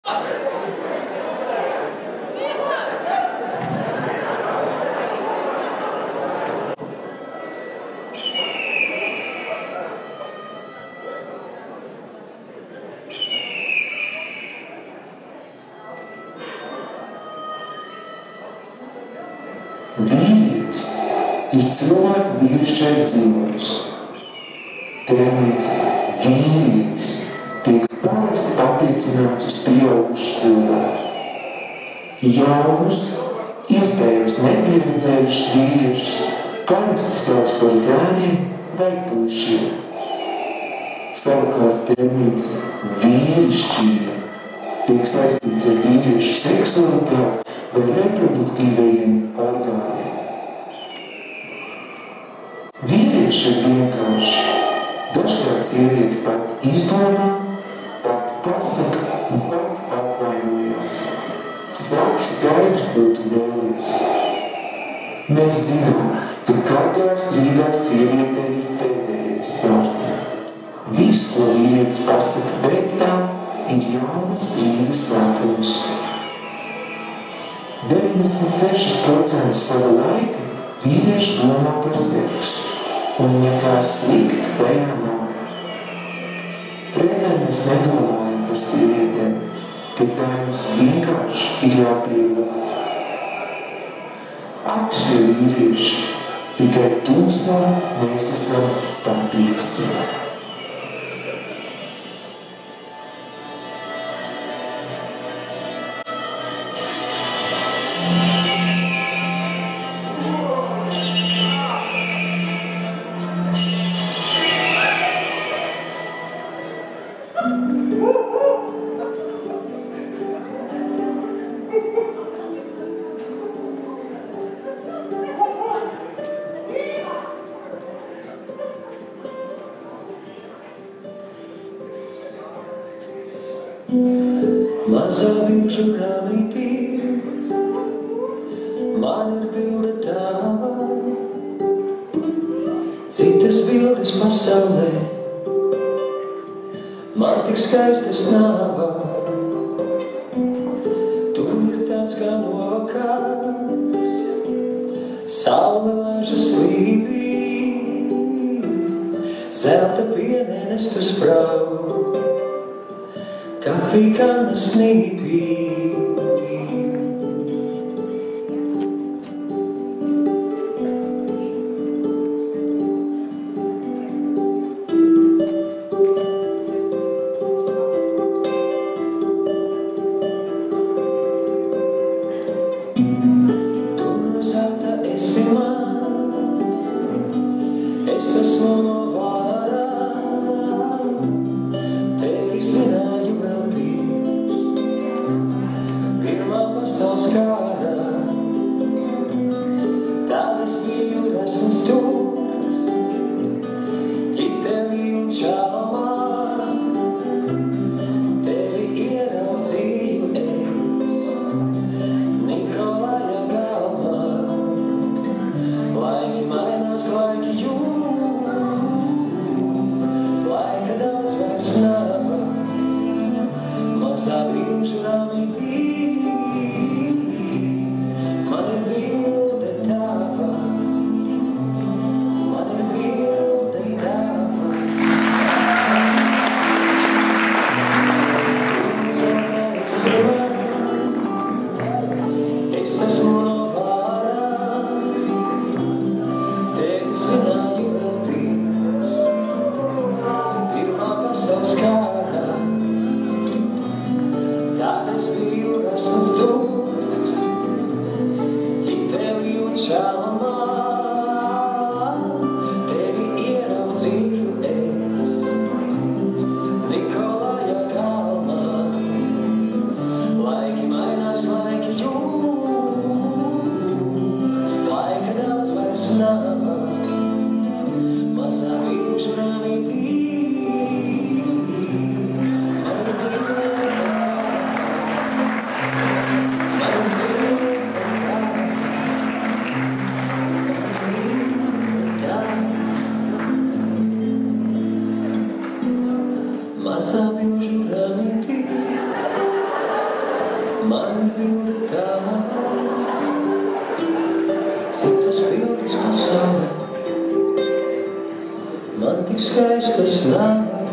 Vīrietis ir cilvēku vīrišķais dzīvojums. Termins vīrietis tiek parasti attiecināts uz pieaugušu cilvēku. Jaunus, iespējams nepieredzējušus vīriešus parasti sauc par zēniem vai puišiem. Savukārt termins vīrišķība tiek saistīts ar vīriešu seksualitāti vai reproduktīvajiem orgāniem. Vīrieši ir vienkārši. Dažkārt sievieti pat izdomā, pat pasaka un pat apvainojās. Saki skaidri, ko tu vēlies. Mēs zinām, ka katrā strīdā sievietē ir pēdējais vārds. Viss, ko vīrietis pasaka pēc tam, ir jauna strīda sākums. 96% sava laika vīrieši domā par seksu, un nekā slikta tajā nav. Reizēm mēs nedomājam par sievietēm, bet tā mums vienkārši ir jāpielūk. Ak, šie vīrieši, tikai tumsā mēs esam patiesi. Mazā bilžu grāmatī man ir bilde tava, citas bildes pasaulē man tik skaistas nāva. Tu ir tāds kā novakars, saule laiža slīpī, zelta pienenestu sprau, kafīkana snīpī. Tu no zelta esi man, es esmu no vārā, tevi zināju vēl pirms pirmā pasaules kara. Tad es biju resns tūks, ķitelī un čalmā, tevi ieraudzīju es Nikolaja galmā. Laiki mainās, laiki jūg, laika daudz vairs nav, mazā brīžu grāmatī man ir bilde tava, man ir bilde tava. Tu zelta esi man, es esmu no vārā, tevi zināju vēl pirms pirmā pasaules kara. Tad es biju resns tūks, ķitelī un čalmā, tevi ieraudzīju es Nikolaja galmā. Laiki mainās, laiki jūg, laika daudz vairs nav, mazā brīžu grāmatī man ir bilde tava, man man ir bilde tā, citas bildes pasaulē, man tik skaistas nav.